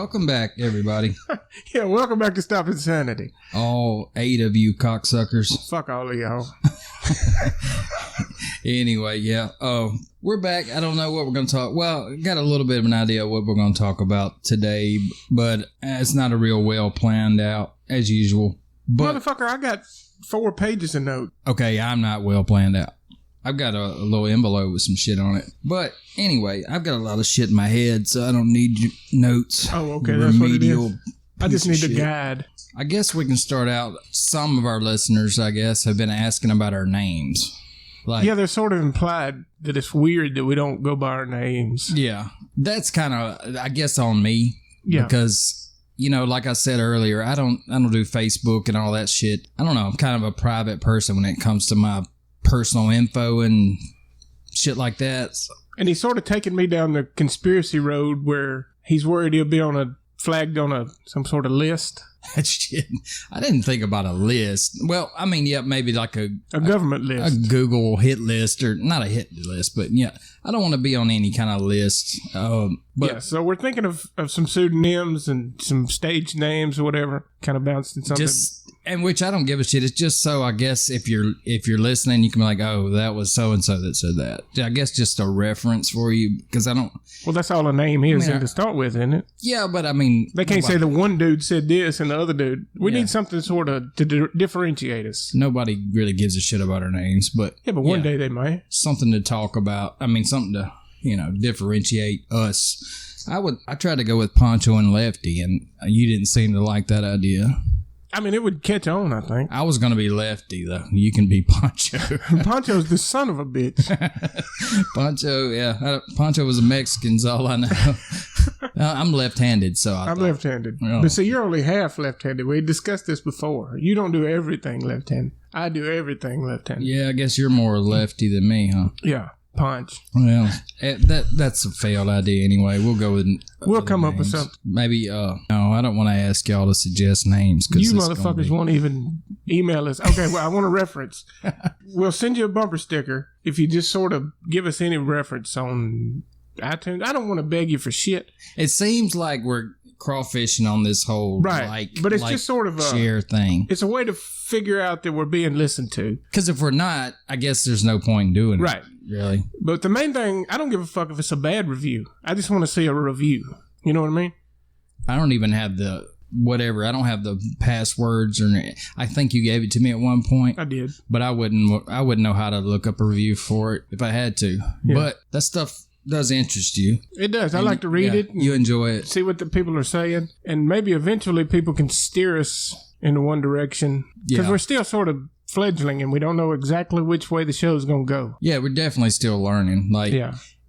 Welcome back, everybody. Yeah, welcome back to Stop Insanity. All 8 of you cocksuckers. Fuck all of y'all. Anyway, yeah. We're back. I don't know what we're going to talk. Well, got a little bit of an idea of what we're going to talk about today, but it's not a real well planned out, as usual. But, motherfucker, I got 4 pages of notes. Okay, I'm not well planned out. I've got a little envelope with some shit on it. But anyway, I've got a lot of shit in my head, so I don't need notes. Oh, okay, that's what it is. I just need a guide. I guess we can start out. Some of our listeners, I guess, have been asking about our names. Like, yeah, they're sort of implied that it's weird that we don't go by our names. Yeah, that's kind of, I guess, on me. Yeah. Because, you know, like I said earlier, I don't do Facebook and all that shit. I don't know. I'm kind of a private person when it comes to my personal info and shit like that. And he's sort of taking me down the conspiracy road where he's worried he'll be flagged on some sort of list. That shit. I didn't think about a list. Well, I mean, yeah, maybe like a government list. A Google hit list, or not a hit list, but yeah, I don't want to be on any kind of list. But yeah, so we're thinking of some pseudonyms and some stage names or whatever, kind of bouncing something. And which I don't give a shit. It's just so, I guess, if you're listening, you can be like, oh, that was so-and-so that said that. I guess just a reference for you, because I don't... Well, that's all a name is to start with, isn't it? Yeah, but I mean... They can't say the one dude said this and the other dude. We need something sort of to differentiate us. Nobody really gives a shit about our names, but... Yeah, but one day they might. Something to talk about. I mean, something to, differentiate us. I tried to go with Poncho and Lefty, and you didn't seem to like that idea. I mean, it would catch on, I think. I was going to be Lefty, though. You can be Poncho. Poncho's the son of a bitch. Poncho, yeah. Poncho was a Mexican, is all I know. I'm left-handed, so I'm left-handed. Oh. But see, you're only half left-handed. We discussed this before. You don't do everything left-handed. I do everything left-handed. Yeah, I guess you're more lefty than me, huh? Yeah. Punch. Well, that's a failed idea anyway. We'll go with... We'll come up with something. Maybe, no, I don't want to ask y'all to suggest names. You motherfuckers won't even email us. Okay, well, I want a reference. We'll send you a bumper sticker if you just sort of give us any reference on iTunes. I don't want to beg you for shit. It seems like we're crawfishing on this whole but it's just sort of a share thing. It's a way to figure out that we're being listened to. Because if we're not, I guess there's no point in doing it. Really. But the main thing, I don't give a fuck if it's a bad review. I just want to see a review. You know what I mean? I don't even have the whatever. I don't have the passwords, or I think you gave it to me at one point. I did, but I wouldn't know how to look up a review for it if I had to. Yeah. But that stuff does interest you. It does. I like to read it. You enjoy it. See what the people are saying, and maybe eventually people can steer us into one direction, because we're still sort of fledgling and we don't know exactly which way the show's gonna go. Yeah, we're definitely still learning.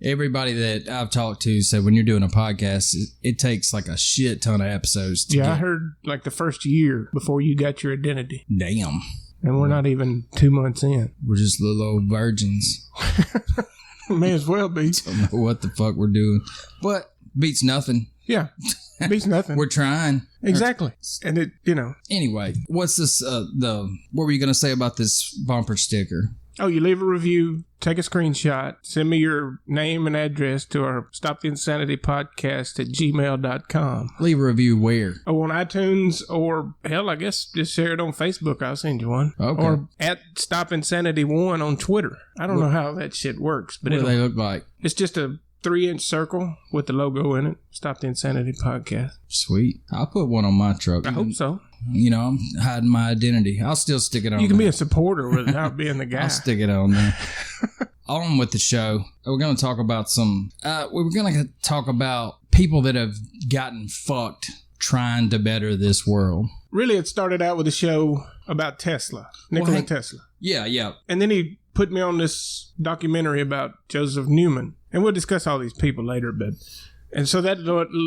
Everybody that I've talked to said when you're doing a podcast, it takes like a shit ton of episodes to I heard like the first year before you got your identity. Damn. And we're not even 2 months in. We're just little old virgins. May as well be. Don't know what the fuck we're doing, but beats nothing. Yeah, beats nothing. We're trying. Exactly. And it, Anyway, what's this, what were you going to say about this bumper sticker? Oh, you leave a review, take a screenshot, send me your name and address to our stoptheinsanitypodcast at gmail.com. Leave a review where? Oh, on iTunes, or hell, I guess just share it on Facebook. I'll send you one. Okay. Or at StopInsanity1 on Twitter. I don't know how that shit works. But what do they look like? It's just a 3-inch circle with the logo in it. Stop the Insanity Podcast. Sweet. I'll put one on my truck. I hope so. I'm hiding my identity. I'll still stick it on. You can be a supporter without being the guy. I'll stick it on there. On with the show. We're going to talk about we're going to talk about people that have gotten fucked trying to better this world. Really, it started out with a show about Tesla. Nikola Tesla. Yeah. And then he put me on this documentary about Joseph Newman. And we'll discuss all these people later, but... And so that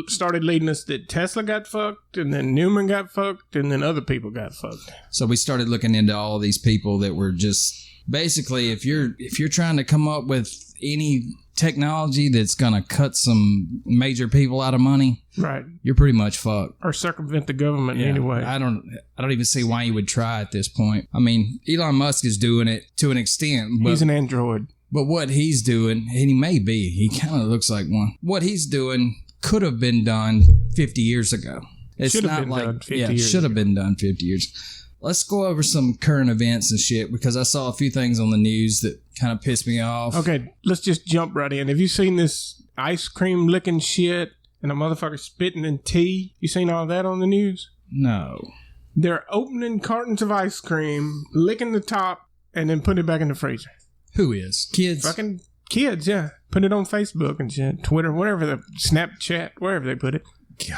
started leading us that Tesla got fucked, and then Newman got fucked, and then other people got fucked. So we started looking into all these people that were just... Basically, if you're trying to come up with any technology that's going to cut some major people out of money, right, you're pretty much fucked. Or circumvent the government in any way. I don't even see why you would try at this point. I mean, Elon Musk is doing it to an extent. But, he's an android. But what he's doing, and he may be, he kind of looks like one. What he's doing could have been done 50 years ago. It's should have not been like done 50 years should have ago. been done 50 years. Let's go over some current events and shit because I saw a few things on the news that kind of pissed me off. Okay, let's just jump right in. Have you seen this ice cream licking shit and a motherfucker spitting in tea? You seen all that on the news? No. They're opening cartons of ice cream, licking the top, and then putting it back in the freezer. Who is? Kids? Fucking kids, yeah. Put it on Facebook and shit, Twitter, wherever, the Snapchat, wherever they put it. God.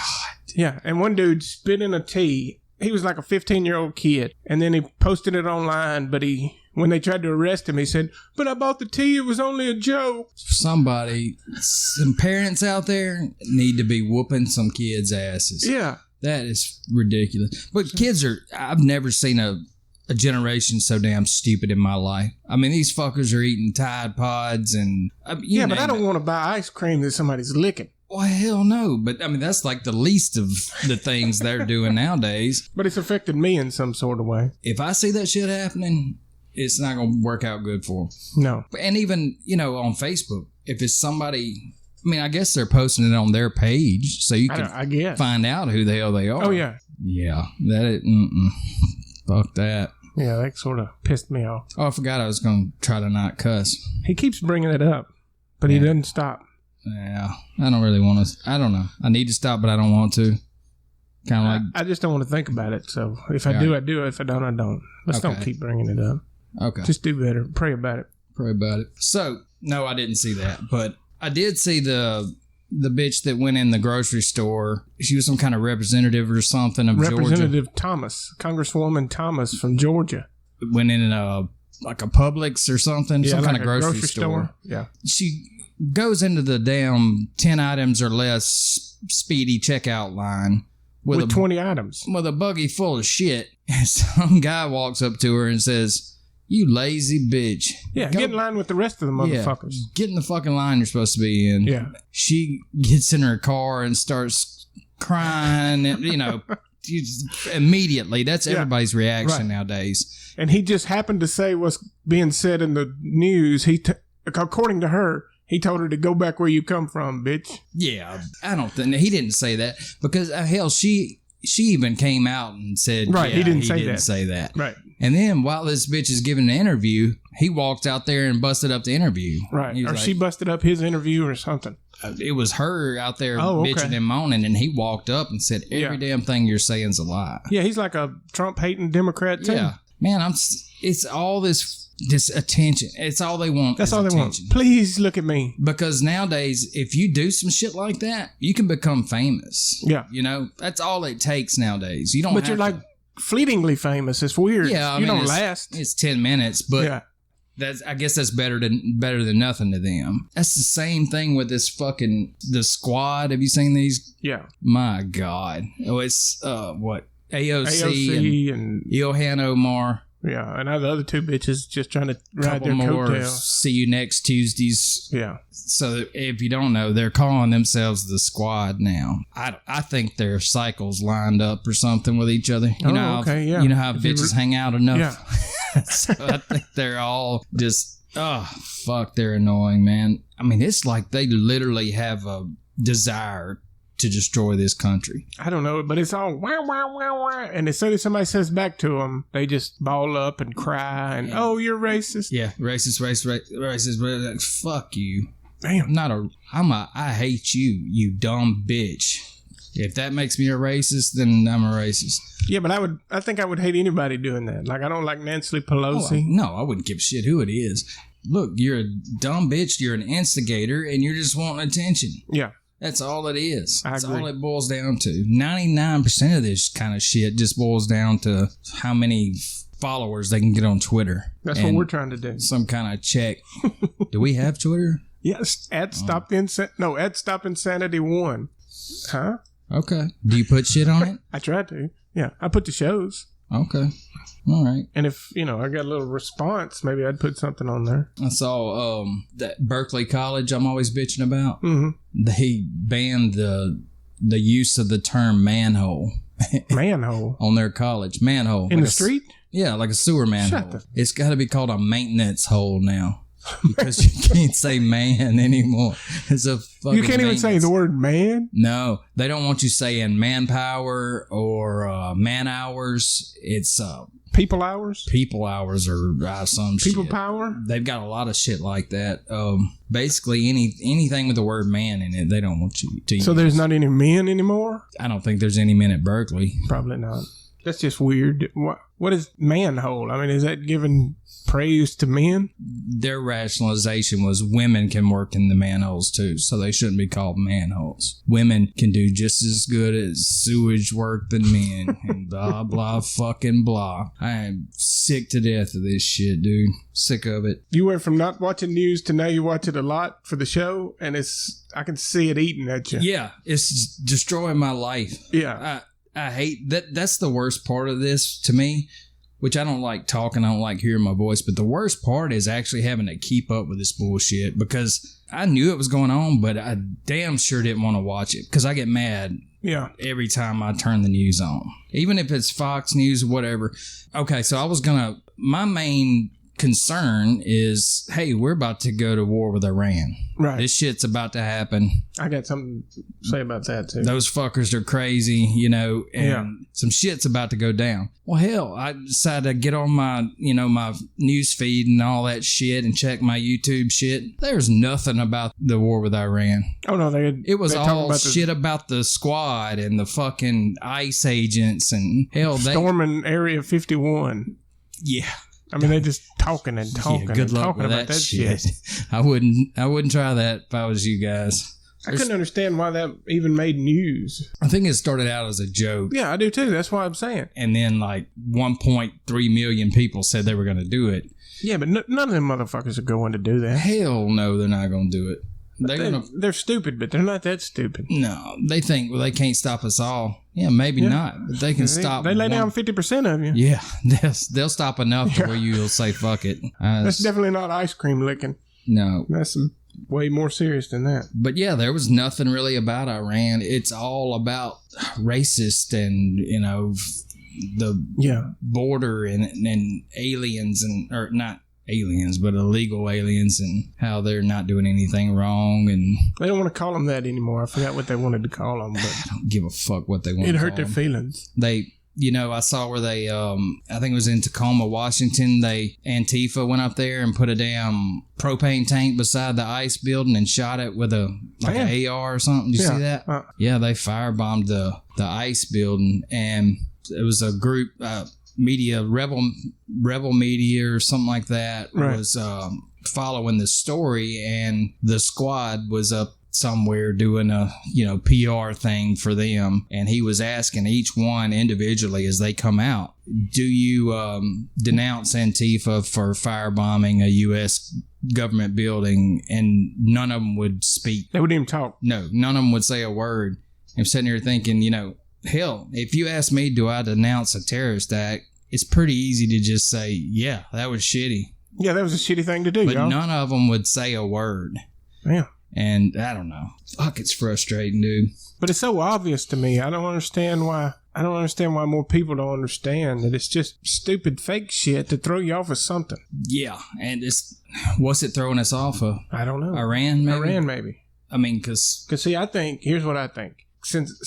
Yeah, and one dude spit in a tea. He was like a 15-year-old kid, and then he posted it online, but when they tried to arrest him, he said, "But I bought the tea, it was only a joke." Somebody, some parents out there need to be whooping some kids' asses. Yeah. That is ridiculous. But kids I've never seen a generation so damn stupid in my life. I mean, these fuckers are eating Tide Pods and... yeah, but I don't want to buy ice cream that somebody's licking. Well, hell no. But, I mean, that's like the least of the things they're doing nowadays. But it's affected me in some sort of way. If I see that shit happening, it's not going to work out good for them. No. And even, on Facebook, if it's somebody... I mean, I guess they're posting it on their page so you can find out who the hell they are. Oh, yeah. Yeah. Fuck that. Yeah, that sort of pissed me off. Oh, I forgot I was going to try to not cuss. He keeps bringing it up, but he doesn't stop. Yeah, I don't really want to. I don't know. I need to stop, but I don't want to. Kind of like... I just don't want to think about it. So if I do, I do. If I don't, I don't. Let's don't keep bringing it up. Okay. Just do better. Pray about it. Pray about it. So, no, I didn't see that, but I did see the bitch that went in the grocery store. She was some kind of representative or something of Representative Georgia. Thomas, Congresswoman Thomas from Georgia. Went in like a Publix or something, some kind of a grocery store. Yeah. She goes into the damn 10 items or less speedy checkout line with 20 items. With a buggy full of shit. And some guy walks up to her and says, "You lazy bitch." Yeah, get in line with the rest of the motherfuckers. Yeah, get in the fucking line you're supposed to be in. Yeah. She gets in her car and starts crying, and, immediately. That's everybody's reaction nowadays. And he just happened to say what's being said in the news. According to her, he told her to go back where you come from, bitch. Yeah, I don't think... He didn't say that because, hell, she even came out and said... Right, yeah, he didn't say that. Right. And then while this bitch is giving an interview, he walked out there and busted up the interview. Right, or she busted up his interview or something. It was her out there bitching and moaning, and he walked up and said, every damn thing you're saying is a lie. Yeah, he's like a Trump-hating Democrat, too. Yeah. Man, it's all this attention. It's all they want. That's all attention. They want. Please look at me. Because nowadays, if you do some shit like that, you can become famous. Yeah. That's all it takes nowadays. You don't But you're like fleetingly famous. It's weird. Yeah, you don't last. It's 10 minutes, but I guess that's better than nothing to them. That's the same thing with this the Squad. Have you seen these? Yeah. My God. Oh, it's what? AOC and Ilhan Omar. Yeah, and the other two bitches just trying to ride their coattails. See you next Tuesdays. Yeah. So if you don't know, they're calling themselves the Squad now. I think their cycles lined up or something with each other. You know how bitches hang out enough. Yeah. So I think they're all just they're annoying, man. I mean, it's like they literally have a desire to destroy this country. I don't know, but it's all wah, wah, wah, wah. And as soon as somebody says back to them, they just ball up and cry and, you're racist. Yeah, racist. Fuck you. Damn. I hate you, you dumb bitch. If that makes me a racist, then I'm a racist. Yeah, but I think I would hate anybody doing that. Like, I don't like Nancy Pelosi. No, I wouldn't give a shit who it is. Look, you're a dumb bitch, you're an instigator, and you're just wanting attention. Yeah. That's all it is. That's agree. all it boils down to. 99% of this kind of shit just boils down to how many followers they can get on Twitter. That's what we're trying to do. Some kind of check. Do we have Twitter? Yes, at Stop Insanity 1. Huh? Okay. Do you put shit on it? I tried to. Yeah, I put the shows. Okay. All right. And if, I got a little response, maybe I'd put something on there. I saw that Berkeley College I'm always bitching about. Mm-hmm. They banned the use of the term manhole. Manhole? On their college. Manhole. In the street? Yeah, like a sewer manhole. It's got to be called a maintenance hole now. because you can't say man anymore. It's a fucking You can't even say the word man? No, they don't want you saying manpower or man hours. It's people hours? People hours or some people shit. Power? They've got a lot of shit like that. Basically, anything with the word man in it, they don't want you to use. So there's not any men anymore? I don't think there's any men at Berkeley. Probably not. That's just weird. What is manhole? I mean, is that giving praise to men? Their rationalization was women can work in the manholes too, so they shouldn't be called manholes. Women can do just as good as sewage work than men, and blah, blah, fucking blah. I am sick to death of this shit, dude. Sick of it. You went from not watching news to now you watch it a lot for the show, and I can see it eating at you. Yeah, it's destroying my life. Yeah. I hate that. That's the worst part of this to me, which I don't like talking. I don't like hearing my voice. But the worst part is actually having to keep up with this bullshit because I knew it was going on, but I damn sure didn't want to watch it because I get mad every time I turn the news on, even if it's Fox News or whatever. Okay, so my main concern is, hey, we're about to go to war with Iran. Right. This shit's about to happen. I got something to say about that too. Those fuckers are crazy, and some shit's about to go down. Well, hell, I decided to get on my, my news feed and all that shit and check my YouTube shit. There's nothing about the war with Iran. Oh, no, it was all shit about the squad and the fucking ICE agents and hell, storming Area 51. Yeah. I mean, they're just talking and talking. Yeah, good and luck talking with about that shit. I wouldn't try that if I was you guys. I couldn't understand why that even made news. I think it started out as a joke. Yeah, I do too. That's why I'm saying. And then like 1.3 million people said they were going to do it. Yeah, but none of them motherfuckers are going to do that. Hell no, they're not going to do it. They're stupid, but they're not that stupid. No, they think, well, they can't stop us all. Yeah, maybe not, but they can stop. They lay down 50% of you. Yeah, they'll stop enough to where you'll say, fuck it. That's definitely not ice cream licking. No. That's way more serious than that. But yeah, there was nothing really about Iran. It's all about racist and, the border and aliens or not aliens, but illegal aliens and how they're not doing anything wrong. And they don't want to call them that anymore. I forgot what they wanted to call them. But I don't give a fuck what they want to call them. It hurt their feelings. I saw where they, I think it was in Tacoma, Washington, Antifa went up there and put a damn propane tank beside the ICE building and shot it with an AR or something. Did you see that? Yeah, they firebombed the ICE building, and it was a group, media, rebel media or something like that was following the story, and the squad was up somewhere doing a PR thing for them, and he was asking each one individually as they come out, do you denounce Antifa for firebombing a U.S. government building? And none of them would speak. They wouldn't even talk. No, none of them would say a word. I'm sitting here thinking, hell, if you ask me, do I denounce a terrorist act? It's pretty easy to just say, yeah, that was shitty. Yeah, that was a shitty thing to do, but none of them would say a word. Yeah. And I don't know. Fuck, it's frustrating, dude. But it's so obvious to me. I don't understand why more people don't understand that it's just stupid fake shit to throw you off of something. Yeah, and what's it throwing us off of? I don't know. Iran, maybe? Iran, maybe. I mean, because... see, here's what I think.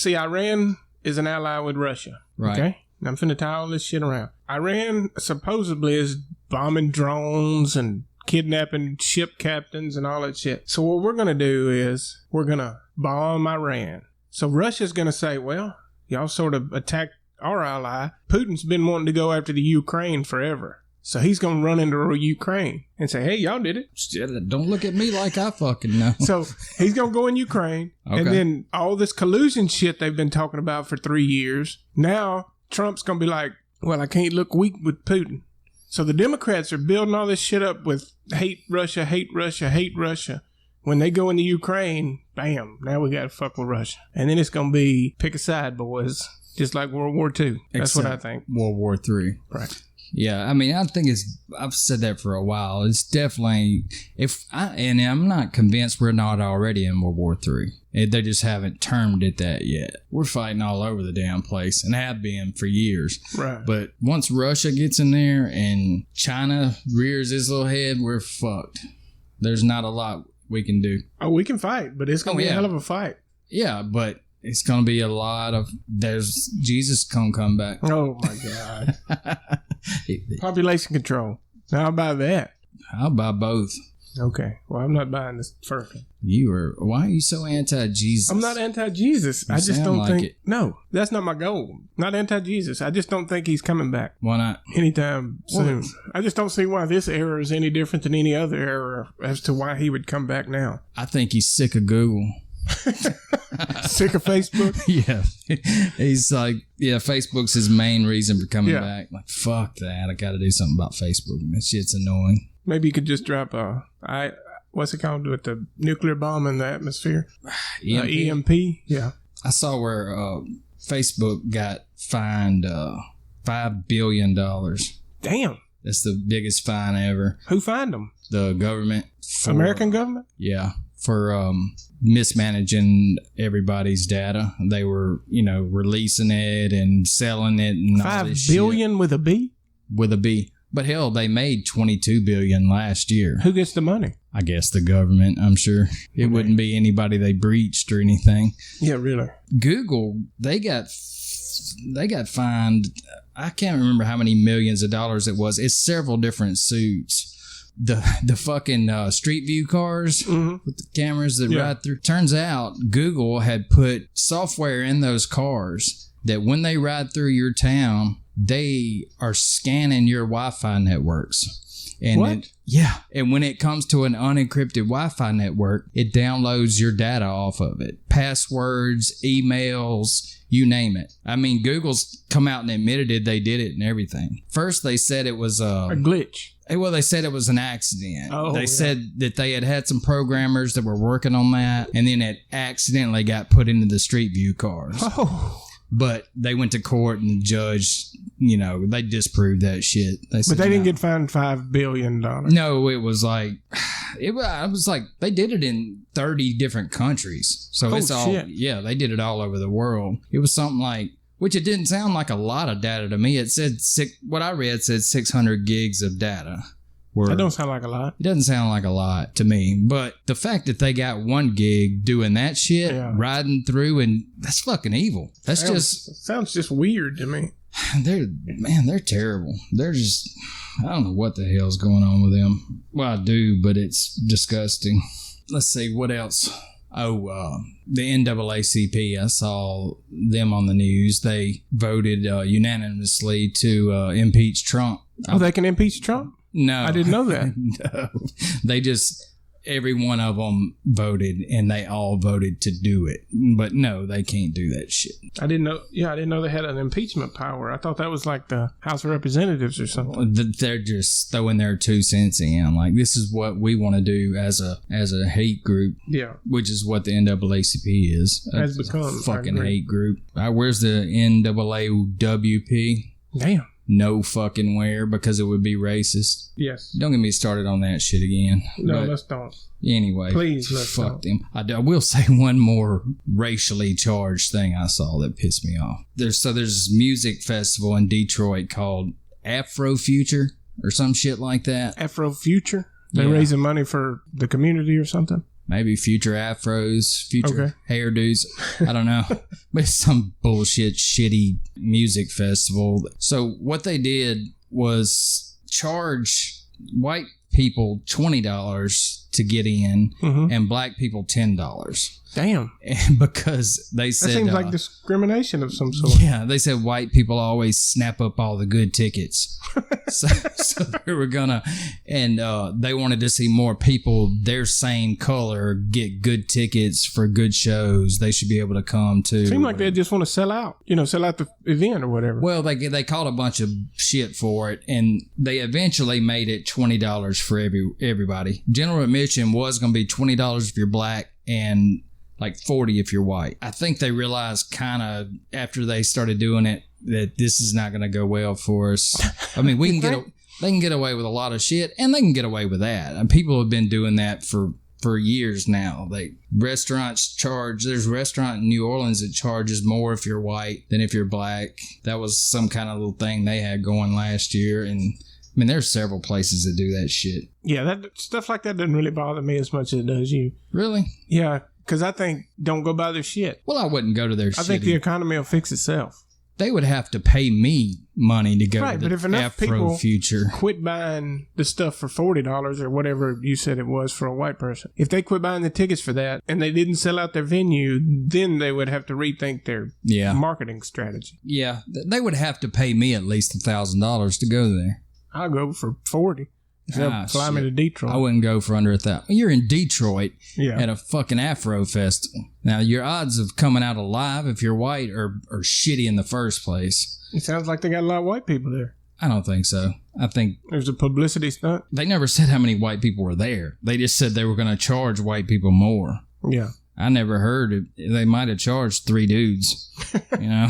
Iran is an ally with Russia. Right. Okay? I'm finna tie all this shit around. Iran supposedly is bombing drones and kidnapping ship captains and all that shit. So what we're going to do is we're going to bomb Iran. So Russia's going to say, well, y'all sort of attacked our ally. Putin's been wanting to go after the Ukraine forever. So he's going to run into Ukraine and say, hey, y'all did it. Don't look at me like I fucking know. So he's going to go in Ukraine. Okay. And then all this collusion shit they've been talking about for 3 years. Now Trump's going to be like, well, I can't look weak with Putin. So the Democrats are building all this shit up with hate Russia, hate Russia, hate Russia. When they go into Ukraine, bam, now we got to fuck with Russia. And then it's going to be pick a side, boys, just like World War II. That's what I think. World War III. Right. Yeah, I mean, I think I've said that for a while. It's definitely, and I'm not convinced we're not already in World War III. They just haven't termed it that yet. We're fighting all over the damn place and have been for years. Right. But once Russia gets in there and China rears its little head, we're fucked. There's not a lot we can do. Oh, we can fight, but it's going to be a hell of a fight. Yeah, but it's going to be a lot of... There's Jesus going to come back. Oh, my God. Population control. Now, I'll buy that. I'll buy both. Okay. Well, I'm not buying this first one. Why are you so anti-Jesus? I'm not anti-Jesus. I just don't think... It. No, that's not my goal. Not anti-Jesus. I just don't think he's coming back. Why not? Anytime soon. I just don't see why this era is any different than any other era as to why he would come back now. I think he's sick of Google. Sick of Facebook? Yeah. He's like, Facebook's his main reason for coming back. Like, fuck that. I got to do something about Facebook. That shit's annoying. Maybe you could just drop what's it called with the nuclear bomb in the atmosphere? EMP? Yeah. I saw where Facebook got fined $5 billion. Damn. That's the biggest fine ever. Who fined them? The government. American government? Yeah. For mismanaging everybody's data. They were, releasing it and selling it and all this $5 billion shit. With a B? With a B. But hell, they made $22 billion last year. Who gets the money? I guess the government, I'm sure. It wouldn't be anybody they breached or anything. Yeah, really. Google, they got fined, I can't remember how many millions of dollars it was. It's several different suits. The fucking Street View cars with the cameras that ride through. Turns out Google had put software in those cars that when they ride through your town, they are scanning your Wi-Fi networks. And what? And when it comes to an unencrypted Wi-Fi network, it downloads your data off of it. Passwords, emails, you name it. I mean, Google's come out and admitted it. They did it and everything. First, they said it was a glitch. Well, they said it was an accident. They said that they had some programmers that were working on that, and then it accidentally got put into the Street View cars. Oh. But they went to court and the judge, they disproved that shit. They said, but they didn't get fined $5 billion. No, it was like, they did it in 30 different countries. So it's all, they did it all over the world. It was something like, which it didn't sound like a lot of data to me. It said, what I read said 600 gigs of data. That don't sound like a lot. It doesn't sound like a lot to me. But the fact that they got 1 gig doing that shit, riding through, and that's fucking evil. Sounds just weird to me. They're terrible. They're just, I don't know what the hell's going on with them. Well, I do, but it's disgusting. Let's see, what else? Oh, the NAACP, I saw them on the news. They voted unanimously to impeach Trump. Oh, they can impeach Trump? No. I didn't know that. No. They just, every one of them voted, and they all voted to do it. But no, they can't do that shit. I didn't know they had an impeachment power. I thought that was like the House of Representatives or something. They're just throwing their 2 cents in. Like, this is what we want to do as a hate group. Yeah. Which is what the NAACP is. Has become a fucking hate group. Where's the NAAWP? Damn. No fucking where, because it would be racist. Yes. Don't get me started on that shit again. No, let's don't. Anyway. Please, let's fuck don't. them. I will say one more racially charged thing I saw that pissed me off. There's this music festival in Detroit called Afro Future or some shit like that. Afro Future? They're raising money for the community or something? Maybe future afros, future hairdos. I don't know. But it's some bullshit, shitty music festival. So what they did was charge white people $20 to get in and black people $10. Damn. And because they said... That seems like discrimination of some sort. Yeah, they said white people always snap up all the good tickets. so they were gonna... And they wanted to see more people their same color get good tickets for good shows. They should be able to come to... Seems like they just want to sell out. Sell out the event or whatever. Well, they called a bunch of shit for it, and they eventually made it $20 for everybody. General admission was going to be $20 if you're black and... like 40 if you're white. I think they realized kind of after they started doing it that this is not going to go well for us. I mean, they can get away with a lot of shit, and they can get away with that. And people have been doing that for years now. There's a restaurant in New Orleans that charges more if you're white than if you're black. That was some kind of little thing they had going last year, and I mean, there's several places that do that shit. Yeah, that stuff like that doesn't really bother me as much as it does you. Really? Yeah, because I think don't go buy their shit. Well, I wouldn't go to their shit. I think the economy will fix itself. They would have to pay me money to go to the but if enough Afro people Future. Quit buying the stuff for $40 or whatever you said it was for a white person. If they quit buying the tickets for that and they didn't sell out their venue, then they would have to rethink their marketing strategy. Yeah, they would have to pay me at least $1,000 to go there. I'll go for $40. They'll fly me to Detroit. I wouldn't go for under $1,000. You're in Detroit at a fucking Afro festival. Now, your odds of coming out alive if you're white are shitty in the first place. It sounds like they got a lot of white people there. I don't think so. I think there's a publicity stunt. They never said how many white people were there. They just said they were going to charge white people more. Yeah. I never heard it. They might have charged 3 dudes. You know?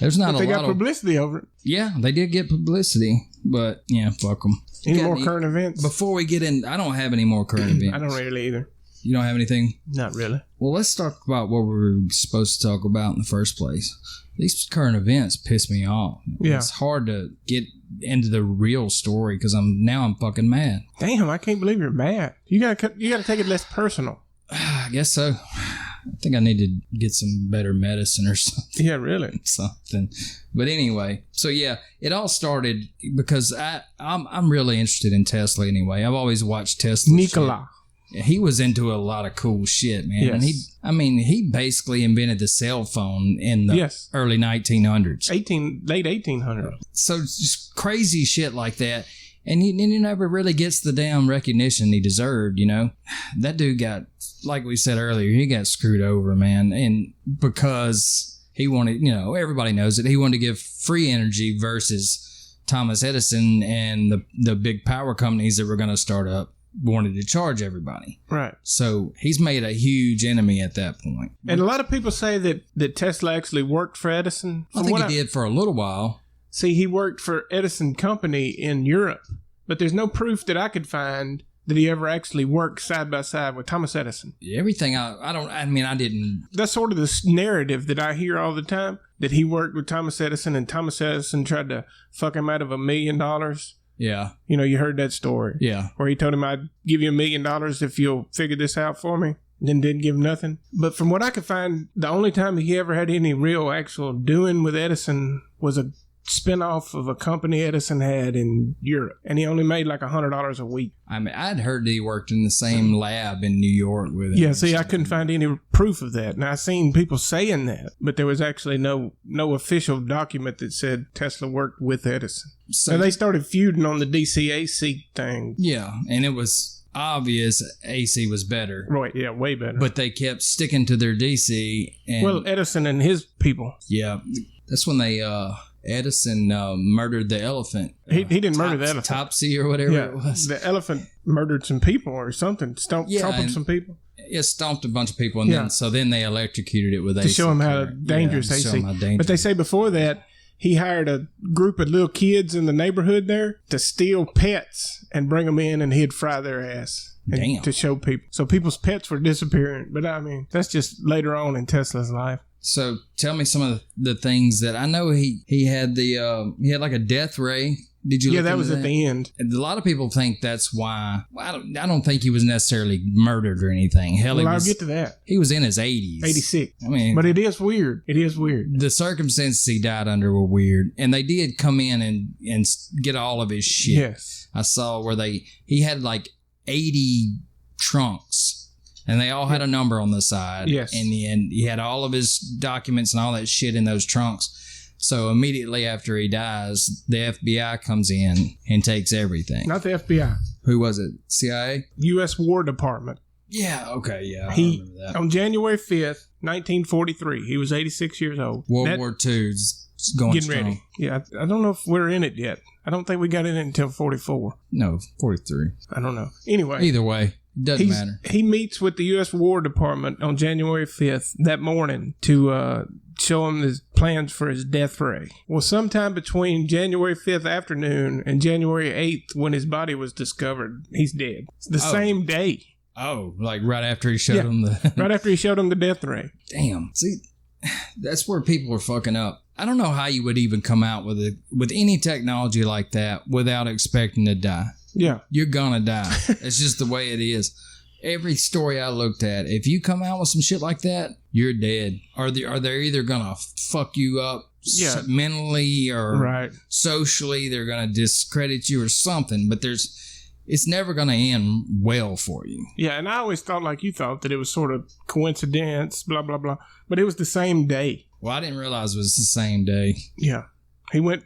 There's not a lot of... They got publicity over it. Yeah, they did get publicity. But, yeah, fuck them. Any more current events? Before we get in, I don't have any more current events. I don't really either. You don't have anything? Not really. Well, let's talk about what we were supposed to talk about in the first place. These current events piss me off. Yeah. It's hard to get into the real story because I'm fucking mad. Damn, I can't believe you're mad. You gotta take it less personal. I guess so. I think I need to get some better medicine or something. Yeah, really. Something. But anyway, so yeah, it all started because I'm really interested in Tesla anyway. I've always watched Tesla. Nikola. Yeah, he was into a lot of cool shit, man. Yes. And he basically invented the cell phone in the early 1900s. Late 1800s. So just crazy shit like that. And he never really gets the damn recognition he deserved, you know? That dude got, like we said earlier, he got screwed over, man. And because he wanted, you know, everybody knows it, he wanted to give free energy versus Thomas Edison and the big power companies that were going to start up wanted to charge everybody. Right. So he's made a huge enemy at that point. And a lot of people say that Tesla actually worked for Edison. I think he did for a little while. See, he worked for Edison Company in Europe, but there's no proof that I could find that he ever actually worked side by side with Thomas Edison. Everything I didn't. That's sort of the narrative that I hear all the time, that he worked with Thomas Edison and Thomas Edison tried to fuck him out of $1 million. Yeah. You know, you heard that story. Yeah. Where he told him, I'd give you $1 million if you'll figure this out for me. Then didn't give him nothing. But from what I could find, the only time he ever had any real actual doing with Edison was a spinoff of a company Edison had in Europe. And he only made like $100 a week. I mean, I'd heard that he worked in the same lab in New York with him. Yeah, see, I couldn't find any proof of that. And I seen people saying that, but there was actually no official document that said Tesla worked with Edison. So they started feuding on the DC-AC thing. Yeah, and it was obvious AC was better. Right, yeah, way better. But they kept sticking to their DC. And Edison and his people. Yeah, that's when they... Edison murdered the elephant. He didn't murder the elephant. Topsy or whatever it was. The elephant murdered some people or something. Stomped some people. Yeah, stomped a bunch of people. And then they electrocuted it with AC. To show them how dangerous AC. But they say before that, he hired a group of little kids in the neighborhood there to steal pets and bring them in and he'd fry their ass. Damn. To show people. So people's pets were disappearing. But I mean, that's just later on in Tesla's life. So tell me some of the things that I know he had he had like a death ray. Did you? Yeah, that was at the end. A lot of people think that's why. I don't think he was necessarily murdered or anything. Hell, I'll get to that. He was in his 80s. 86. I mean, but it is weird. It is weird. The circumstances he died under were weird, and they did come in and get all of his shit. Yes, I saw where he had like 80 trunks. And they all had a number on the side. Yes. And he had all of his documents and all that shit in those trunks. So immediately after he dies, the FBI comes in and takes everything. Not the FBI. Who was it? CIA? U.S. War Department. Yeah, okay, yeah. I remember that. On January 5th, 1943, he was 86 years old. World War II's going getting strong. Ready. Yeah, I don't know if we're in it yet. I don't think we got in it until 44. No, 43. I don't know. Anyway. Either way. Doesn't matter. He meets with the U.S. War Department on January 5th that morning to show him his plans for his death ray. Well, sometime between January 5th afternoon and January 8th when his body was discovered, he's dead. It's the same day. Oh, like right after he showed him right after he showed him the death ray. Damn. See, that's where people are fucking up. I don't know how you would even come out with any technology like that without expecting to die. Yeah. You're gonna die. It's just the way it is. Every story I looked at, if you come out with some shit like that, you're dead. Are they either gonna fuck you up mentally or socially? They're gonna discredit you or something. But it's never gonna end well for you. Yeah, and I always thought like you thought that it was sort of coincidence, blah blah blah. But it was the same day. Well, I didn't realize it was the same day. Yeah, he went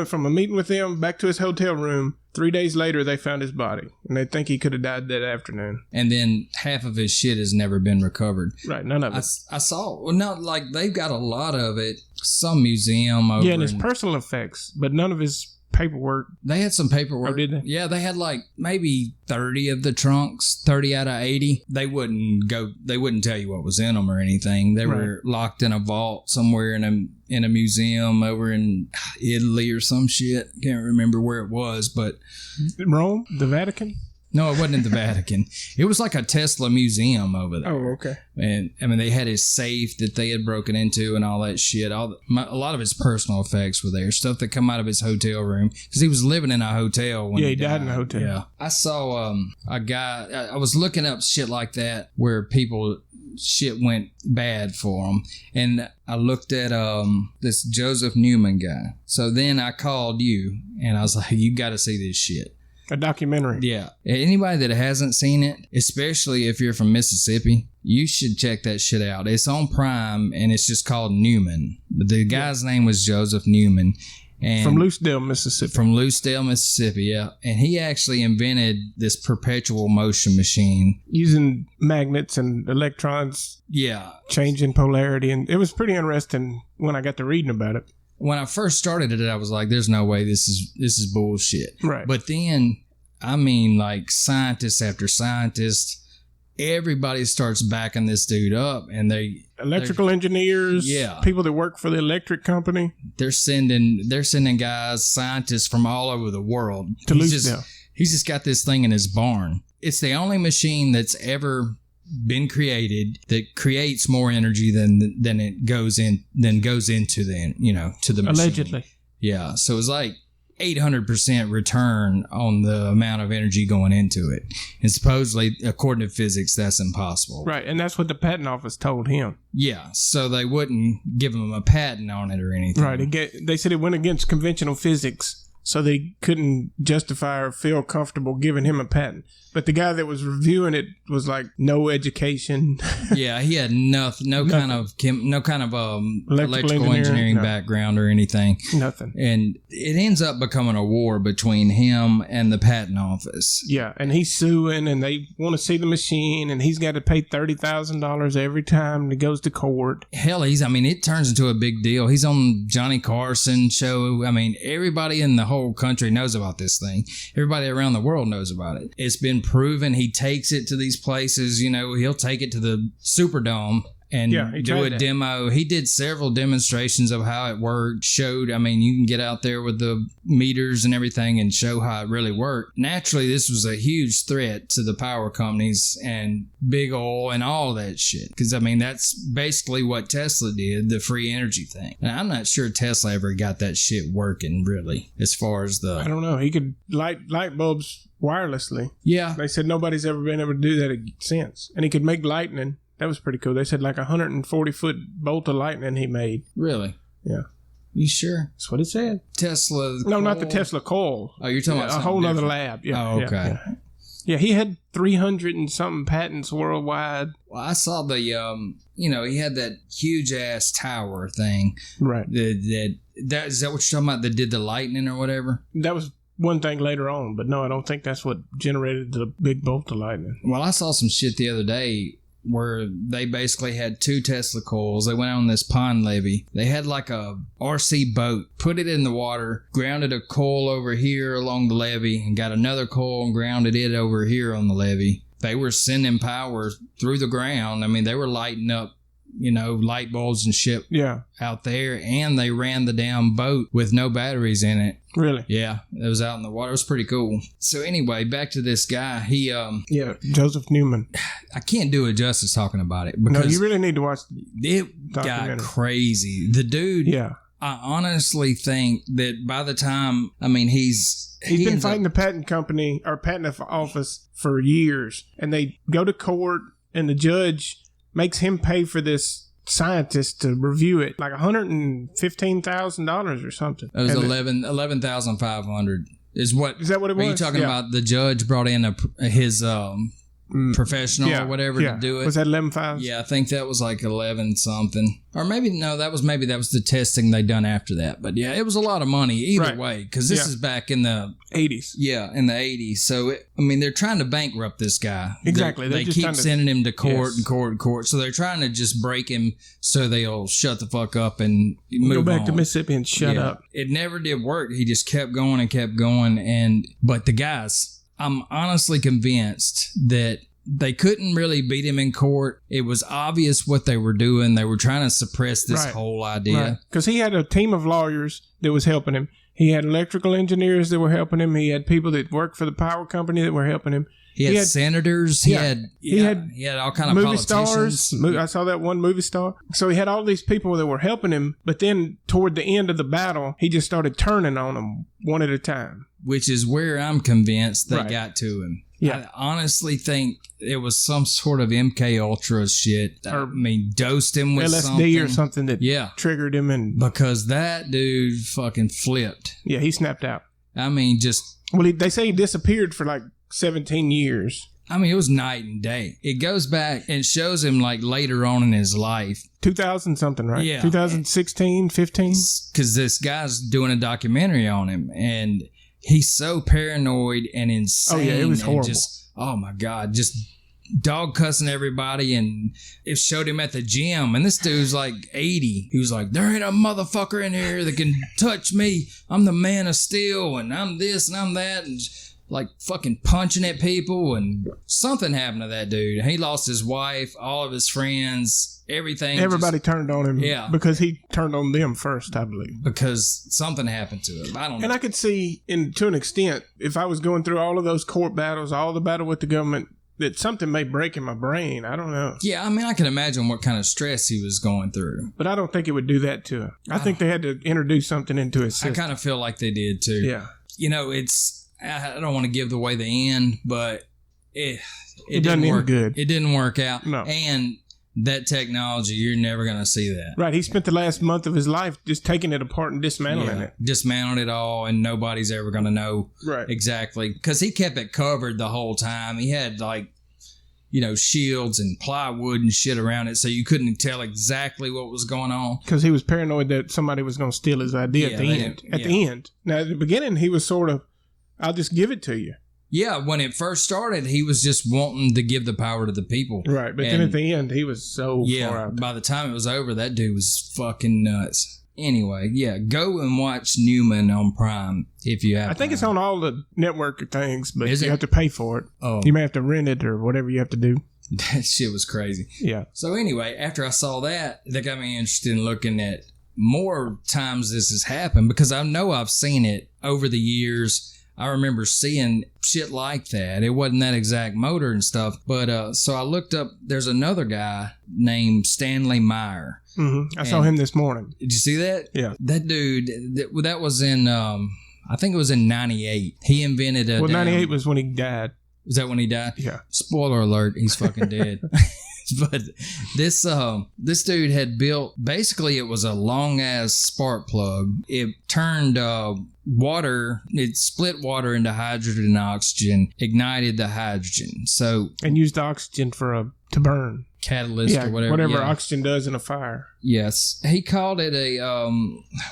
from a meeting with them back to his hotel room. 3 days later, they found his body, and they think he could have died that afternoon. And then half of his shit has never been recovered. Right, none of it. I saw, well, no, like they've got a lot of it. Some museum over. Yeah, and his personal effects, but none of his paperwork. They had some paperwork. Oh, did they? Yeah, they had like maybe 30 of the trunks, 30 out of 80. They wouldn't tell you what was in them or anything. They were locked in a vault somewhere in a museum over in Italy or some shit. Can't remember where it was, but Rome, the Vatican. No, it wasn't in the Vatican. It was like a Tesla museum over there. Oh, okay. And I mean, they had his safe that they had broken into and all that shit. A lot of his personal effects were there. Stuff that come out of his hotel room because he was living in a hotel when he died in a hotel. Yeah, I saw a guy. I was looking up shit like that where people shit went bad for them, and I looked at this Joseph Newman guy. So then I called you, and I was like, "You got to see this shit." A documentary. Yeah. Anybody that hasn't seen it, especially if you're from Mississippi, you should check that shit out. It's on Prime, and it's just called Newman. But the guy's name was Joseph Newman. And from Lucedale, Mississippi. From Lucedale, Mississippi, yeah. And he actually invented this perpetual motion machine. Using magnets and electrons. Yeah. Changing polarity. And it was pretty interesting when I got to reading about it. When I first started it, I was like, there's no way this is bullshit. Right. But then, I mean, like scientists after scientists, everybody starts backing this dude up, and electrical engineers, people that work for the electric company. They're sending guys, scientists from all over the world. He's just got this thing in his barn. It's the only machine that's ever been created that creates more energy than goes into the machine. Allegedly. Yeah. So it's like 800% return on the amount of energy going into it. And supposedly, according to physics, that's impossible. Right. And that's what the patent office told him. Yeah. So they wouldn't give him a patent on it or anything. Right. They said it went against conventional physics. So they couldn't justify or feel comfortable giving him a patent. But the guy that was reviewing it was like no education. Yeah, he had no kind of electrical engineering background or anything. Nothing. And it ends up becoming a war between him and the patent office. Yeah, and he's suing, and they want to see the machine, and he's got to pay $30,000 every time he goes to court. Hell, it turns into a big deal. He's on Johnny Carson show. I mean, everybody in the whole country knows about this thing. Everybody around the world knows about it. It's been proven. He takes it to these places. He'll take it to the Superdome and do a demo. He did several demonstrations of how it worked, showed, you can get out there with the meters and everything and show how it really worked. Naturally, this was a huge threat to the power companies and big oil and all that shit. Because, that's basically what Tesla did, the free energy thing. And I'm not sure Tesla ever got that shit working, really, as far as the... I don't know. He could light bulbs wirelessly. Yeah. They said nobody's ever been able to do that since. And he could make lightning. That was pretty cool. They said like 140-foot bolt of lightning he made. Really? Yeah. You sure? That's what it said. Tesla No, not the Tesla coil. Oh, you're talking about a whole other lab. Yeah. Oh, okay. Yeah, he had 300 and something patents worldwide. Well, I saw the, he had that huge ass tower thing. Right. Is that what you're talking about? That did the lightning or whatever? That was one thing later on, but no, I don't think that's what generated the big bolt of lightning. Well, I saw some shit the other day where they basically had 2 Tesla coils. They went on this pond levee. They had like a RC boat, put it in the water, grounded a coil over here along the levee, and got another coil and grounded it over here on the levee. They were sending power through the ground. They were lighting up, light bulbs and shit out there, and they ran the damn boat with no batteries in it. Really? Yeah, it was out in the water. It was pretty cool. So anyway, back to this guy. He Joseph Newman. I can't do it justice talking about it because no, you really need to watch it got crazy. The dude, I honestly think that by the time, I mean, he's been fighting the patent company or patent office for years, and they go to court, and the judge makes him pay for this scientist to review it, like $115,000 or something. It was $11,500. Is that what it was? Are you talking about the judge brought in his professional or whatever to do it? Was that 11.5? Yeah, I think that was like 11 something, or maybe that was the testing they done after that. But yeah, it was a lot of money either way, because this is back in the 80s. Yeah, in the 80s. So they're trying to bankrupt this guy. Exactly. They keep sending him to court and court and court. So they're trying to just break him so they'll shut the fuck up and move on. Go back to Mississippi and shut up. It never did work. He just kept going and kept going. But the guys, I'm honestly convinced that they couldn't really beat him in court. It was obvious what they were doing. They were trying to suppress this whole idea. Because he had a team of lawyers that was helping him. He had electrical engineers that were helping him. He had people that worked for the power company that were helping him. He had senators. He had all kind of movie politicians. Stars. I saw that one movie star. So he had all these people that were helping him. But then toward the end of the battle, he just started turning on them one at a time. Which is where I'm convinced they got to him. Yeah. I honestly think it was some sort of MK Ultra shit. Dosed him with LSD or something that triggered him. Because that dude fucking flipped. Yeah, he snapped out. They say he disappeared for like 17 years. It was night and day. It goes back and shows him like later on in his life. 2000 something, right? Yeah. 2016, 15? Because this guy's doing a documentary on him, and he's so paranoid and insane. Oh, yeah, it was horrible. Oh, my God. Just dog cussing everybody, and it showed him at the gym, and this dude's like 80. He was like, there ain't a motherfucker in here that can touch me. I'm the man of steel, and I'm this and I'm that, and like fucking punching at people, and something happened to that dude. He lost his wife, all of his friends, everything. Everybody turned on him because he turned on them first, I believe. Because something happened to him. I don't know. And I could see, to an extent, if I was going through all of those court battles, all the battle with the government, that something may break in my brain. I don't know. Yeah, I can imagine what kind of stress he was going through. But I don't think it would do that to him. I think they had to introduce something into his system. I kind of feel like they did, too. Yeah. I don't want to give away the end, but it didn't work good. It didn't work out. No. And that technology, you're never going to see that. Right. He spent the last month of his life just taking it apart and dismantling it. Dismantling it all, and nobody's ever going to know exactly. Because he kept it covered the whole time. He had shields and plywood and shit around it, so you couldn't tell exactly what was going on. Because he was paranoid that somebody was going to steal his idea at the end. The end. Now, at the beginning, he was sort of, I'll just give it to you. Yeah, when it first started, he was just wanting to give the power to the people. Right, but then at the end, he was so far out. By the time it was over, that dude was fucking nuts. Anyway, go and watch Newman on Prime if you have I think Prime. it's on all the network things, but you have to pay for it. Oh. You may have to rent it or whatever you have to do. That shit was crazy. Yeah. So anyway, after I saw that got me interested in looking at more times this has happened, because I know I've seen it over the years. I remember seeing shit like that. It wasn't that exact motor and stuff. But so I looked up, there's another guy named Stanley Meyer. Mm-hmm. I saw him this morning. Did you see that? Yeah. That dude, that was in, I think it was in 98. He invented a... Well, 98 was when he died. Was that when he died? Yeah. Spoiler alert, he's fucking dead. But this dude had built, basically it was a long ass spark plug. It turned water, it split water into hydrogen and oxygen, ignited the hydrogen. And used oxygen to burn. Catalyst or whatever. Whatever oxygen does in a fire. Yes. He called it a,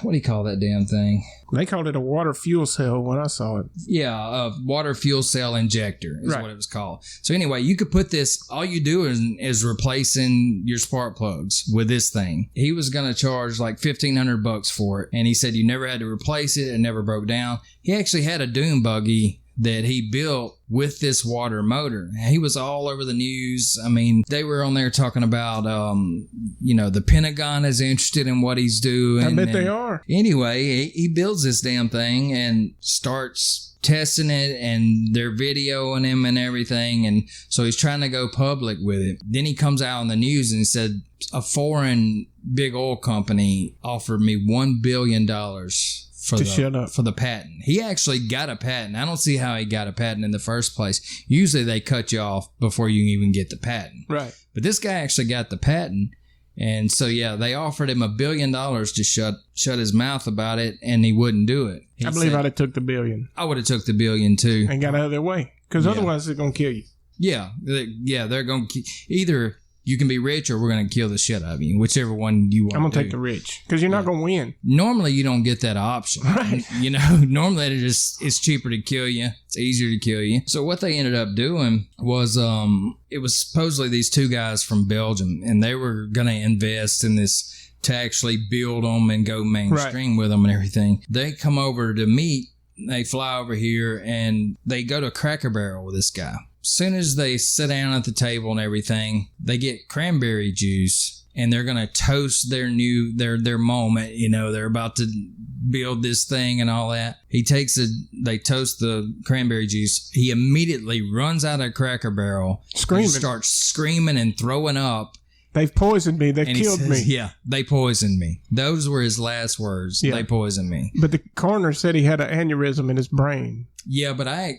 what do you call that damn thing? They called it a water fuel cell when I saw it. Yeah, a water fuel cell injector is what it was called. So anyway, you could put this, all you do is replacing your spark plugs with this thing. He was going to charge like $1,500 for it. And he said you never had to replace it. It never broke down. He actually had a dune buggy that he built with this water motor. He was all over the news. I mean, they were on there talking about, the Pentagon is interested in what he's doing. I bet they are. Anyway, he builds this damn thing and starts testing it, and they're videoing him and everything. And so he's trying to go public with it. Then he comes out on the news and said a foreign big oil company offered me $1 billion for the patent. He actually got a patent. I don't see how he got a patent in the first place. Usually they cut you off before you even get the patent. Right. But this guy actually got the patent. And so, yeah, they offered him $1 billion to shut his mouth about it, and he wouldn't do it. I believe I'd have took the $1 billion. I would have took the $1 billion too. And got out of their way. Because otherwise they're going to kill you. Yeah. They're going to either you can be rich or we're going to kill the shit out of you, whichever one you want. I'm going to take the rich because you're not going to win. Normally, you don't get that option. Right. You know, normally it's cheaper to kill you. It's easier to kill you. So what they ended up doing was it was supposedly these two guys from Belgium, and they were going to invest in this to actually build them and go mainstream with them and everything. They come over to meet. They fly over here, and they go to Cracker Barrel with this guy. As soon as they sit down at the table and everything, they get cranberry juice, and they're going to toast their moment. You know, they're about to build this thing and all that. They toast the cranberry juice. He immediately runs out of Cracker Barrel, screaming, starts screaming and throwing up. They've poisoned me. They've killed me. Yeah, they poisoned me. Those were his last words. Yeah. They poisoned me. But the coroner said he had an aneurysm in his brain. Yeah, but I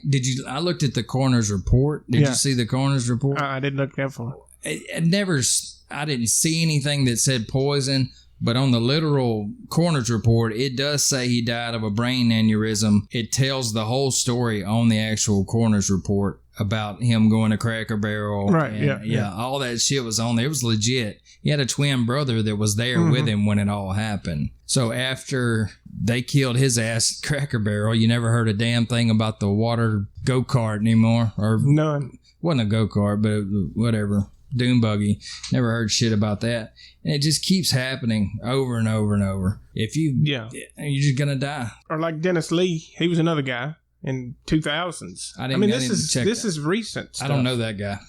looked at the coroner's report. Did you see the coroner's report? I didn't look that far. I didn't see anything that said poison, but on the literal coroner's report, it does say he died of a brain aneurysm. It tells the whole story on the actual coroner's report about him going to Cracker Barrel. Right, and all that shit was on there. It was legit. He had a twin brother that was there with him when it all happened. So after they killed his ass at Cracker Barrel, you never heard a damn thing about the water go-kart anymore. Or none. Wasn't a go-kart, but whatever. Dune buggy. Never heard shit about that. And it just keeps happening over and over and over. You're just going to die. Or like Dennis Lee. He was another guy in 2000s. This is recent stuff. I don't know that guy.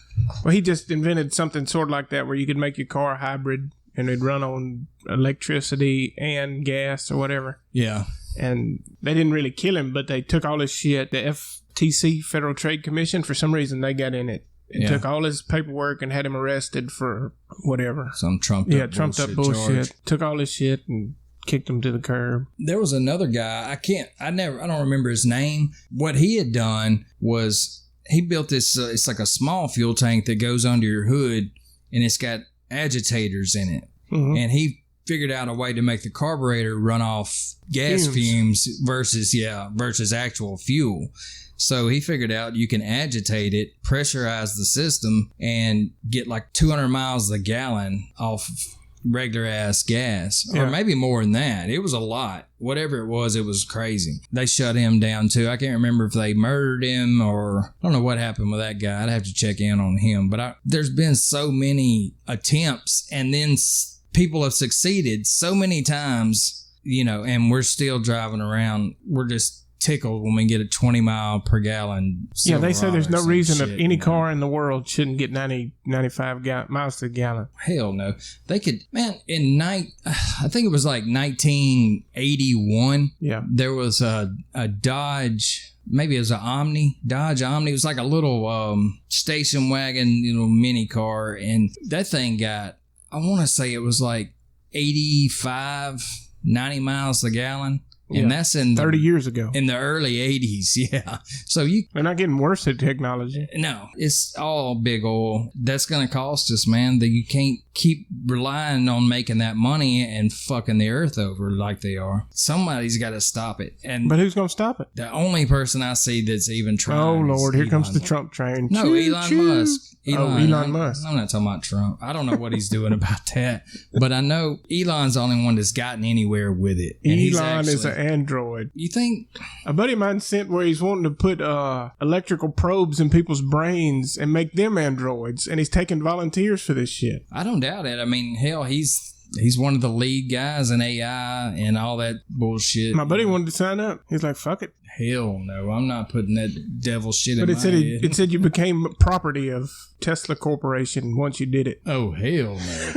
Well, he just invented something sort of like that where you could make your car a hybrid and it'd run on electricity and gas or whatever. Yeah. And they didn't really kill him, but they took all his shit. The FTC, Federal Trade Commission, for some reason they got in it. It took all his paperwork and had him arrested for whatever. Some trumped up bullshit. Charge. Took all his shit and kicked him to the curb. There was another guy. I don't remember his name. What he had done was he built this, it's like a small fuel tank that goes under your hood, and it's got agitators in it. Mm-hmm. And he figured out a way to make the carburetor run off gas fumes versus actual fuel. So he figured out you can agitate it, pressurize the system, and get like 200 miles a gallon off regular ass gas, or maybe more than that. It was a lot. Whatever it was crazy. They shut him down too. I can't remember if they murdered him or I don't know what happened with that guy. I'd have to check in on him. But there's been so many attempts, and then people have succeeded so many times, and we're still driving around. We're just tickled when we get a 20 mile per gallon. Yeah, they say there's no reason that any car in the world shouldn't get 95 miles to the gallon. Hell no. They could, man, I think it was like 1981. Yeah. There was a Dodge, maybe it was Dodge Omni. It was like a little station wagon, mini car. And that thing got, I want to say it was like 85, 90 miles a gallon. And that's in 30 years ago. In the early 80s, yeah. So they're not getting worse at technology. No, it's all big oil. That's going to cost us, man. That you can't keep relying on making that money and fucking the earth over like they are. Somebody's got to stop it. But who's going to stop it? The only person I see that's even trying. Oh, Lord, here comes the Trump train. No, Elon Musk. Elon Musk. I'm not talking about Trump. I don't know what he's doing about that. But I know Elon's the only one that's gotten anywhere with it. And Elon is an android. You think? A buddy of mine sent where he's wanting to put electrical probes in people's brains and make them androids. And he's taking volunteers for this shit. I don't doubt it. I mean, hell, he's one of the lead guys in AI and all that bullshit. My buddy wanted to sign up. He's like, fuck it. Hell no, I'm not putting that devil shit in my head. But it said you became property of Tesla Corporation once you did it. Oh, hell no.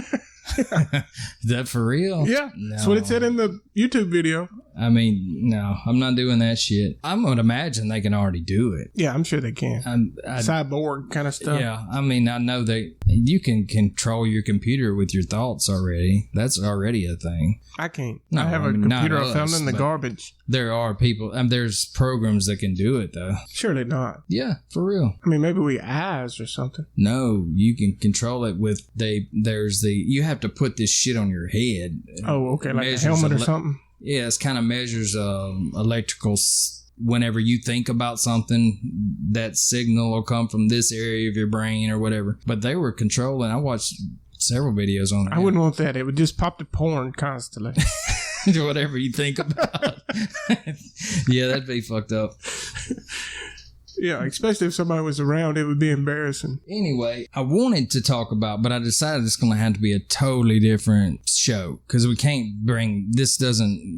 Is that for real? Yeah. No. That's what it said in the YouTube video. I mean, no, I'm not doing that shit. I would imagine they can already do it. Yeah, I'm sure they can. Cyborg kind of stuff. Yeah, I mean, I know that you can control your computer with your thoughts already. That's already a thing. I can't. No, I have a computer I found in the garbage. There are people, there's programs that can do it, though. Surely not. Yeah, for real. I mean, maybe we eyes or something. No, you can control it with, you have to put this shit on your head. Oh, okay, like a helmet or something? Yeah, it kind of measures electrical. Whenever you think about something, that signal will come from this area of your brain or whatever. But they were controlling. I watched several videos on that. I wouldn't want that. It would just pop the porn constantly. Whatever you think about. Yeah, that'd be fucked up. Yeah, especially if somebody was around, it would be embarrassing. Anyway, I wanted to talk about, but I decided it's going to have to be a totally different show because we can't this doesn't,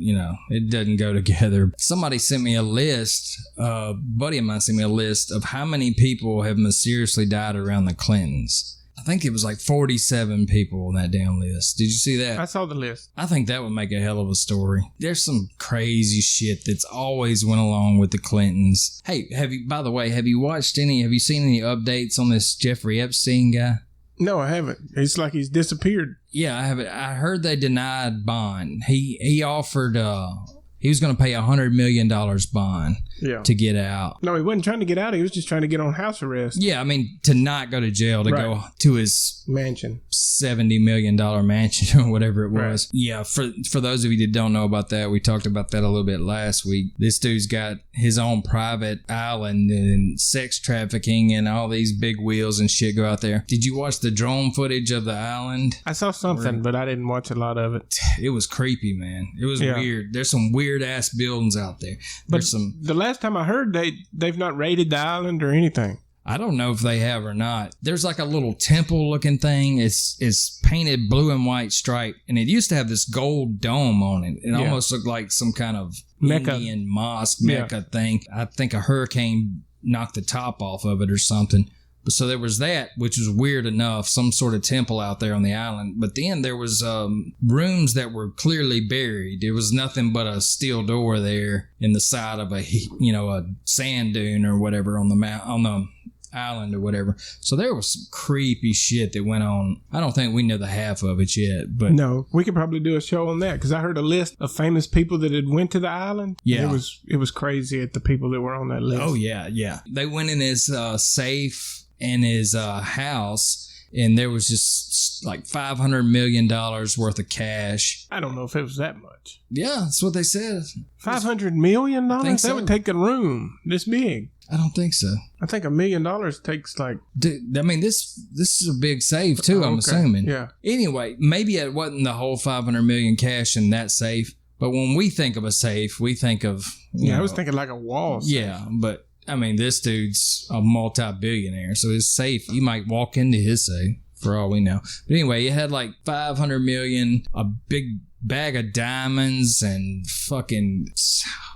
it doesn't go together. Somebody sent me a list, a buddy of mine sent me a list of how many people have mysteriously died around the Clintons. I think it was like 47 people on that damn list. Did you see that? I saw the list. I think that would make a hell of a story. There's some crazy shit that's always went along with the Clintons. Hey, have you seen any updates on this Jeffrey Epstein guy? No, I haven't. It's like he's disappeared. Yeah, I haven't. I heard they denied bond. He offered, he was going to pay $100 million bond to get out. No, he wasn't trying to get out. He was just trying to get on house arrest. Yeah, I mean, to not go to jail, to go to his mansion, $70 million mansion or whatever it was. Right. Yeah, for those of you that don't know about that, we talked about that a little bit last week. This dude's got his own private island and sex trafficking and all these big wheels and shit go out there. Did you watch the drone footage of the island? I saw something, but I didn't watch a lot of it. It was creepy, man. It was weird. There's some weird ass buildings out there. But the last time I heard, they've not raided the island or anything. I don't know if they have or not. There's like a little temple looking thing. It's painted blue and white stripe, and it used to have this gold dome on it. It almost looked like some kind of Mecca. Indian mosque Mecca thing. I think a hurricane knocked the top off of it or something. So there was that, which was weird enough, some sort of temple out there on the island. But then there was rooms that were clearly buried. There was nothing but a steel door there in the side of a sand dune or whatever on the island or whatever. So there was some creepy shit that went on. I don't think we know the half of it yet, but no, we could probably do a show on that because I heard a list of famous people that had went to the island. Yeah, it was crazy at the people that were on that list. Oh yeah. They went in his safe in his house, and there was just like $500 million worth of cash. I don't know if it was that much. Yeah, that's what they said. $500 million? That would take a room this big. I don't think so. I think $1 million takes like... Dude, I mean, this is a big safe too, I'm assuming. Yeah. Anyway, maybe it wasn't the whole $500 million cash in that safe, but when we think of a safe, we think of... I was thinking like a wall safe. Yeah, but... I mean, this dude's a multi-billionaire, so his safe, you might walk into his safe for all we know. But anyway, it had like $500 million, a big bag of diamonds, and fucking,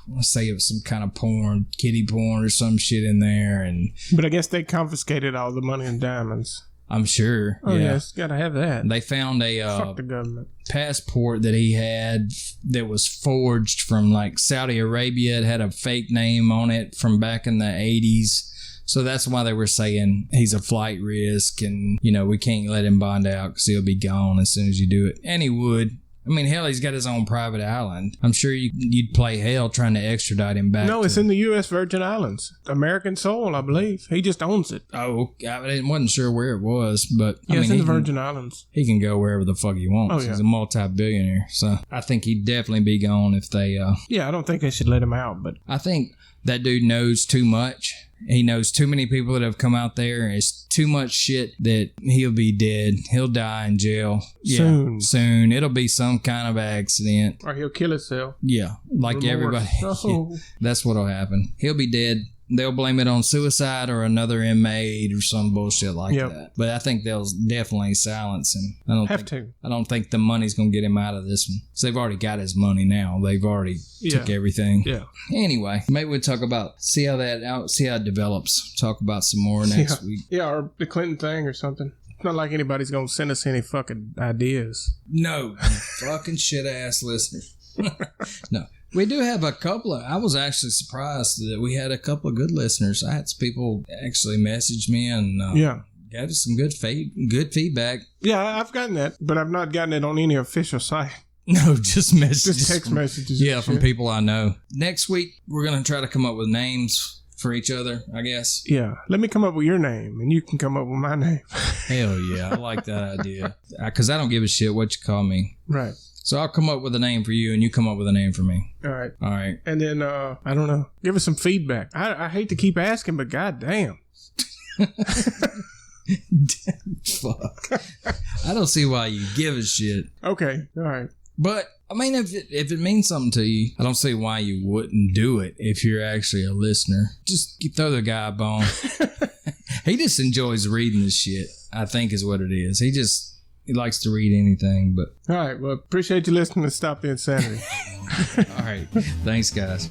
let's say it was some kind of porn, kiddie porn or some shit in there. But I guess they confiscated all the money and diamonds. I'm sure. Oh, yes, gotta have that. They found a fuck the government passport that he had that was forged from like Saudi Arabia. It had a fake name on it from back in the 80s. So that's why they were saying he's a flight risk and, we can't let him bond out because he'll be gone as soon as you do it. And he would. I mean, hell, he's got his own private island. I'm sure you'd play hell trying to extradite him back. No, it's in the U.S. Virgin Islands. American soil, I believe. He just owns it. Oh, I wasn't sure where it was, but... Yeah, it's in the Virgin Islands. He can go wherever the fuck he wants. Oh, yeah. He's a multi-billionaire. So I think he'd definitely be gone if they... Yeah, I don't think they should let him out, but... I think that dude knows too much. He knows too many people that have come out there. It's too much shit that he'll be dead. He'll die in jail. Soon. It'll be some kind of accident. Or he'll kill himself. Yeah, like everybody. Oh. That's what'll happen. He'll be dead. They'll blame it on suicide or another inmate or some bullshit like that. But I think they'll definitely silence him. I don't think the money's going to get him out of this one. So they've already got his money now. They've already took everything. Yeah. Anyway, maybe we'll talk about, see how it develops. Talk about some more next week. Yeah, or the Clinton thing or something. It's not like anybody's going to send us any fucking ideas. No, fucking shit-ass listeners. No. We do have a couple of, I was actually surprised that we had a couple of good listeners. I had some people actually message me and got us some good feedback. Yeah, I've gotten that, but I've not gotten it on any official site. No, just messages. Just text messages. Yeah, from people I know. Next week, we're going to try to come up with names for each other, I guess. Yeah. Let me come up with your name, and you can come up with my name. Hell yeah. I like that idea. Because I don't give a shit what you call me. Right. So I'll come up with a name for you, and you come up with a name for me. All right. All right. And then, I don't know. Give us some feedback. I hate to keep asking, but goddamn. Fuck. I don't see why you give a shit. Okay. All right. But, I mean, if it means something to you, I don't see why you wouldn't do it if you're actually a listener. Just throw the guy a bone. He just enjoys reading this shit, I think is what it is. He likes to read anything. But all right. Well, appreciate you listening to Stop the Insanity. All right. Thanks, guys.